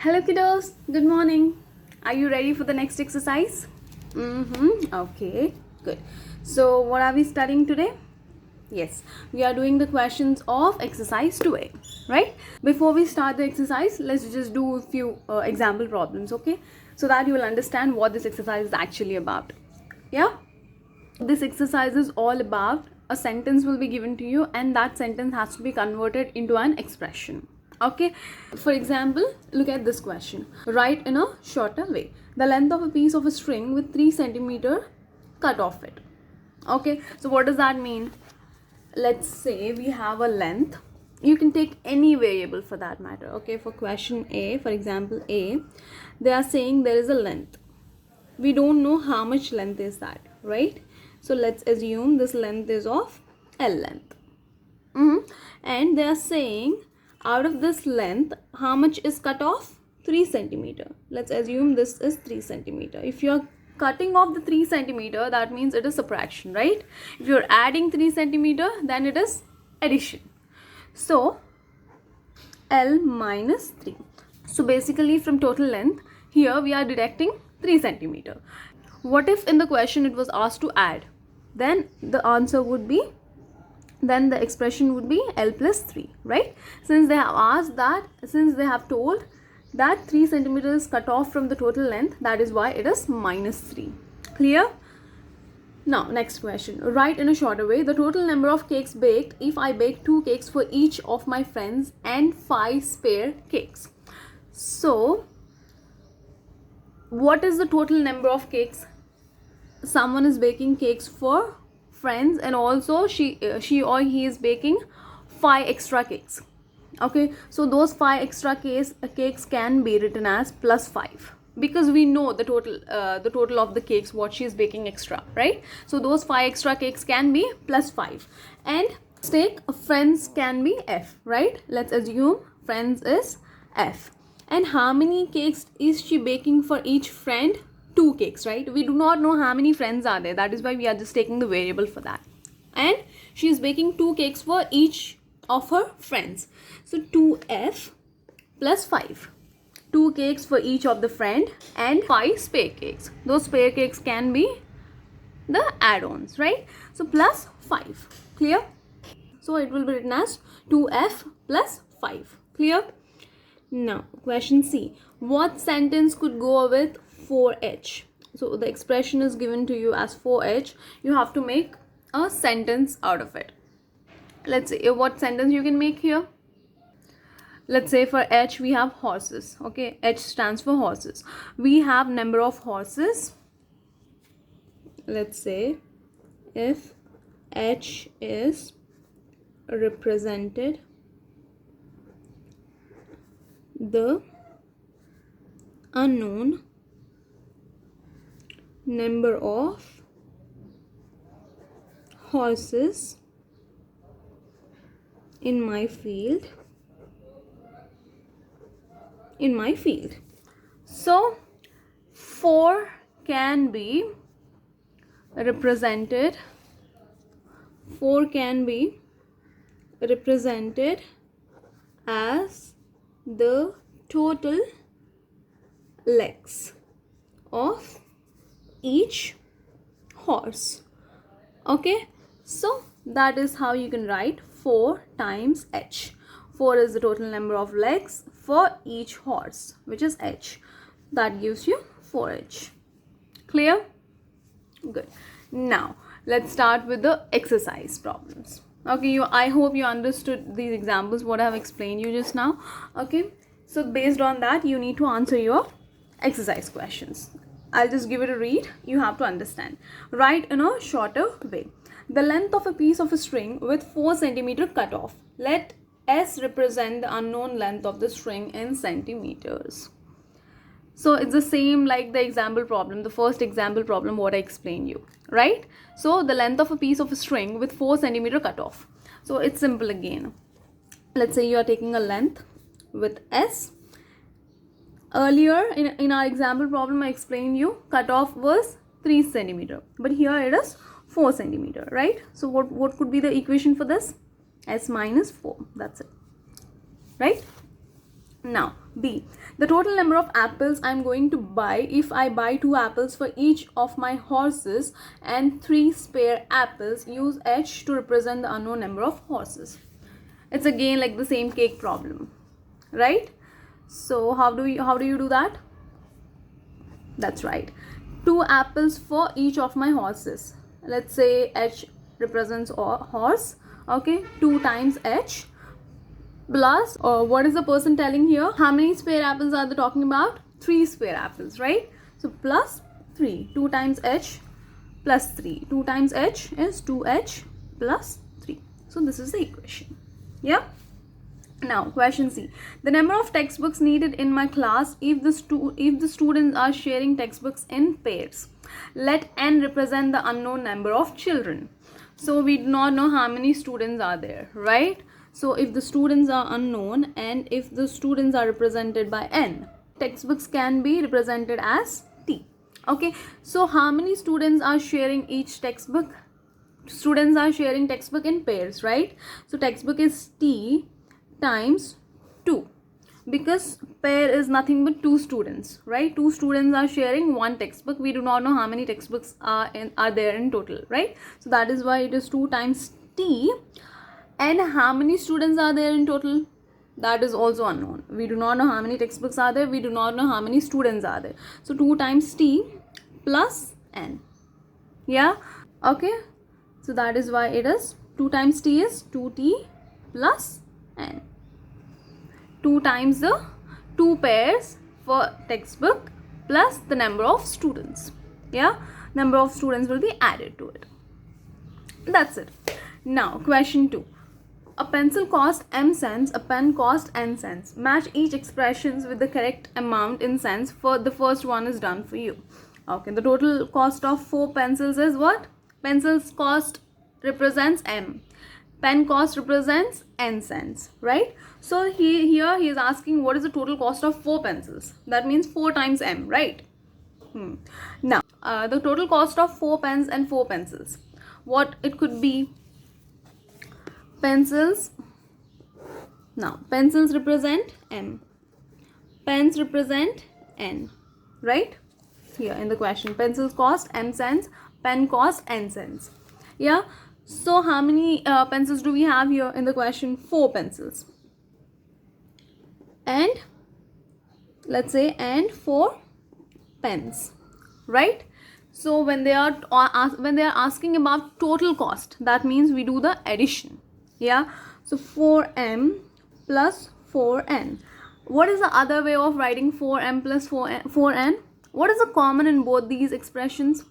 Hello kiddos, good morning. Are you ready for the next exercise? Okay, good. So what are we studying today? Yes, we are doing the questions of exercise 2A, right? Before we start the exercise, let's just do a few example problems, okay? So that you will understand what this exercise is actually about. Yeah? This exercise is all about a sentence will be given to you and that sentence has to be converted into an expression. Okay, for example, look at this question. Write in a shorter way. The length of a piece of a string with 3 centimeter cut off it. Okay, so what does that mean? Let's say we have a length. You can take any variable for that matter. Okay, for question A, for example A, they are saying there is a length. We don't know how much length is that, right? So let's assume this length is of L length. And they are saying out of this length, how much is cut off? 3 centimeter. Let's assume this is 3 centimeter. If you're cutting off the 3 centimeter, that means it is subtraction, right? If you're adding 3 centimeter, then it is addition. So L minus 3. So basically from total length, here we are deducting 3 centimeter. What if in the question it was asked to add? Then the answer would be, then the expression would be L plus 3, right? Since they have asked that, since they have told that 3 centimeters cut off from the total length, that is why it is minus 3. Clear? Now, next question. Write in a shorter way the total number of cakes baked if I bake 2 cakes for each of my friends and 5 spare cakes. So, what is the total number of cakes? Someone is baking cakes for friends and also she or he is baking 5 extra cakes. Okay, so those 5 extra cakes can be written as plus 5 because we know the total of the cakes what she is baking extra, right? So those 5 extra cakes can be plus 5 and take friends can be F, right? Let's assume friends is F. And how many cakes is she baking for each friend? 2 cakes, right? We do not know how many friends are there. That is why we are just taking the variable for that. And she is baking 2 cakes for each of her friends. So 2F plus 5. 2 cakes for each of the friend and 5 spare cakes. Those spare cakes can be the add-ons, right? So plus 5. Clear? So it will be written as 2F plus 5. Clear? Now, question C. What sentence could go with 4H? So the expression is given to you as 4H. You have to make a sentence out of it. Let's say what sentence you can make here. Let's say for H we have horses. Okay, H stands for horses. We have number of horses. Let's say if H is represented the unknown number of horses in my field. So 4 can be represented as the total legs of each horse. Okay, so that is how you can write 4 times H. 4 is the total number of legs for each horse, which is H. That gives you 4H. Clear? Good. Now let's start with the exercise problems. Okay, I hope you understood these examples what I have explained you just now. Okay, so based on that you need to answer your exercise questions. I'll just give it a read. You have to understand. Write in a shorter way. The length of a piece of a string with 4 centimeter cut off. Let S represent the unknown length of the string in centimeters. So it's the same like the example problem, the first example problem what I explained you, right? So the length of a piece of a string with 4 centimeter cut off. So it's simple again. Let's say you are taking a length with S. Earlier in our example problem I explained you cutoff was 3 centimeter, but here it is 4 centimeter, right? So what could be the equation for this? S minus 4, that's it, right? Now, B. The total number of apples I'm going to buy if I buy 2 apples for each of my horses and 3 spare apples. Use H to represent the unknown number of horses. It's again like the same cake problem, right? So how do you do that? That's right. 2 apples for each of my horses. Let's say H represents horse. Okay, 2 times H plus what is the person telling here? How many spare apples are they talking about? 3 spare apples, right? So plus 3. 2 times H plus 3. 2 times H is 2H plus 3. So this is the equation. Yeah. Now question C. The number of textbooks needed in my class if the students are sharing textbooks in pairs. Let n represent the unknown number of children. So we do not know how many students are there, right? So if the students are unknown and if the students are represented by n, textbooks can be represented as T. Okay, so how many students are sharing each textbook? Students are sharing textbook in pairs, right? So textbook is T times 2, because pair is nothing but 2 students, right? 2 students are sharing one textbook. We do not know how many textbooks are there in total, right? So that is why it is 2 times T. And how many students are there in total? That is also unknown. We do not know how many textbooks are there. We do not know how many students are there. So 2 times T plus n. Yeah. Okay. So that is why it is 2 times T is 2T plus n. 2 times the 2 pairs for textbook plus the number of students. Yeah. Number of students will be added to it. That's it. Now question 2. A pencil cost m cents, a pen cost n cents. Match each expressions with the correct amount in cents. For the first one is done for you. Okay, the total cost of 4 pencils is what? Pencils cost represents m. Pen cost represents n cents, right? So here he is asking what is the total cost of 4 pencils. That means 4 times m, right? Now, the total cost of 4 pens and 4 pencils. What it could be? Pencils. Now, pencils represent m. Pens represent n, right? Here in the question, pencils cost m cents, pen cost n cents. Yeah. So how many pencils do we have here in the question? 4 pencils. And let's say and 4 pens, right? So when they are asking about total cost, that means we do the addition. Yeah, so 4m plus 4n. What is the other way of writing 4m plus 4n? What is the common in both these expressions?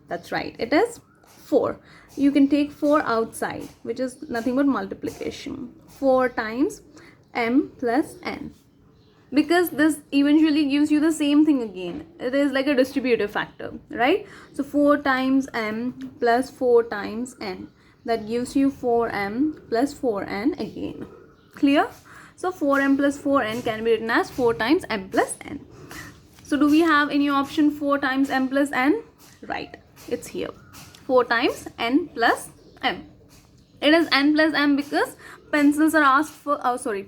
That's right, it is 4. You can take 4 outside, which is nothing but multiplication. 4 times m plus n. Because this eventually gives you the same thing again. It is like a distributive factor, right? So 4 times m plus 4 times n. That gives you 4m plus 4n again. Clear? So 4m plus 4n can be written as 4 times m plus n. So do we have any option 4 times m plus n? Right, it's here. 4 times n plus m. It is n plus m because pencils are asked for,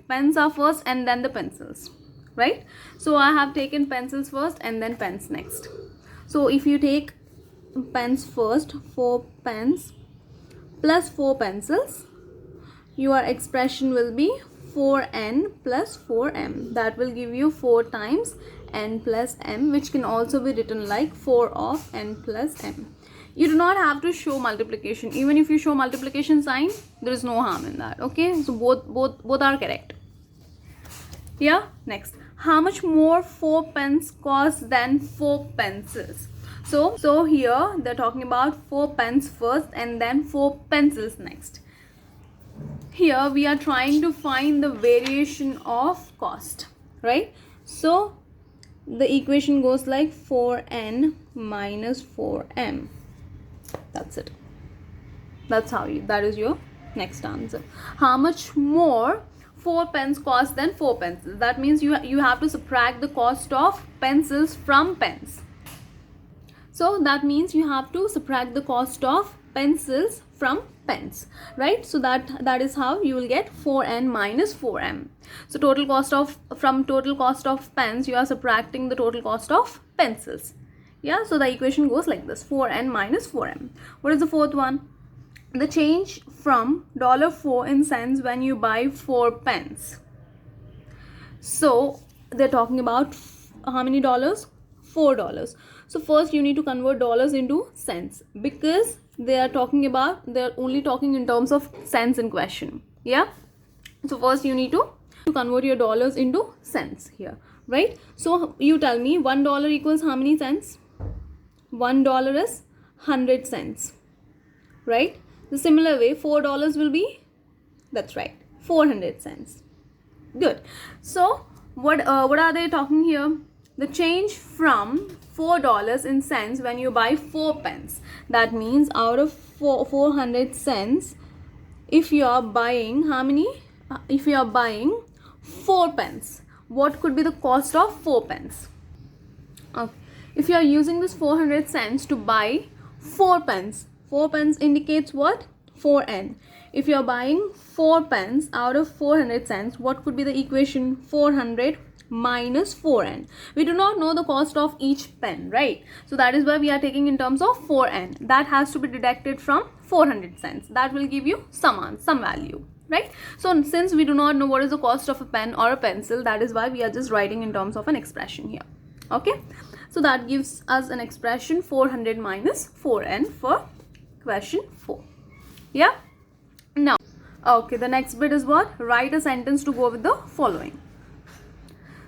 pens are first and then the pencils, right? So I have taken pencils first and then pens next. So if you take pens first, 4 pens plus 4 pencils, your expression will be 4n plus 4m. That will give you 4 times n plus m, which can also be written like 4 of n plus m. You do not have to show multiplication. Even if you show multiplication sign, there is no harm in that. Okay, so both are correct. Yeah. Next, how much more 4 pens cost than 4 pencils? So here they're talking about 4 pens first and then 4 pencils next. Here we are trying to find the variation of cost, right? So the equation goes like 4n minus 4m. That's it. That is your next answer. How much more 4 pens cost than 4 pencils? That means you have to subtract the cost of pencils from pens. So that means you have to subtract the cost of pencils from pens, right? So that is how you will get 4n minus 4m. So total cost of pens, you are subtracting the total cost of pencils. Yeah, so the equation goes like this, 4n minus 4m. What is the fourth one? The change from $4 in cents when you buy 4 pens. So they're talking about how many dollars? $4. So first you need to convert dollars into cents, because they're only talking in terms of cents in question. Yeah, so first you need to convert your dollars into cents here, right? So you tell me $1 equals how many cents? $1 is 100 cents, right? The similar way $4 will be, that's right, 400 cents. Good. So what are they talking here? The change from $4 in cents when you buy 4 pens. That means out of 400 cents, if you are buying how many? If you are buying 4 pens, what could be the cost of 4 pens? Okay. If you are using this 400 cents to buy 4 pens, 4 pens indicates what? 4n. If you are buying 4 pens out of 400 cents, what could be the equation? 400 minus 4n. We do not know the cost of each pen, right? So that is why we are taking in terms of 4n. That has to be deducted from 400 cents. That will give you some value, right? So since we do not know what is the cost of a pen or a pencil, that is why we are just writing in terms of an expression here. Okay, so that gives us an expression 400 minus 4n for question 4. Yeah, now okay, the next bit is what? Write a sentence to go with the following.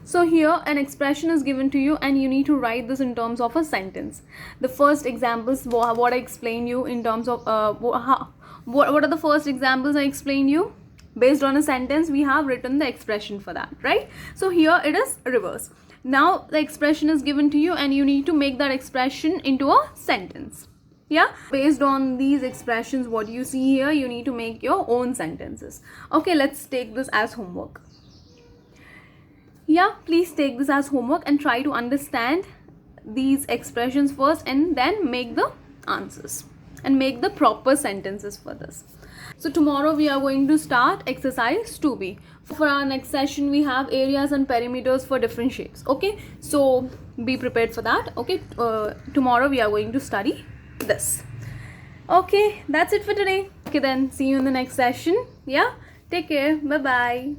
So here an expression is given to you and you need to write this in terms of a sentence. The first examples, what I explained you in terms of what are the first examples I explained you? Based on a sentence, we have written the expression for that, right? So here it is reverse. Now the expression is given to you and you need to make that expression into a sentence. Yeah, based on these expressions, what you see here, you need to make your own sentences. Okay, let's take this as homework. Yeah, please take this as homework and try to understand these expressions first and then make the answers and make the proper sentences for this. So tomorrow we are going to start exercise 2b. For our next session, we have areas and perimeters for different shapes. Okay, so be prepared for that. Okay, tomorrow we are going to study this. Okay, that's it for today. Okay, then see you in the next session. Yeah, take care. Bye bye.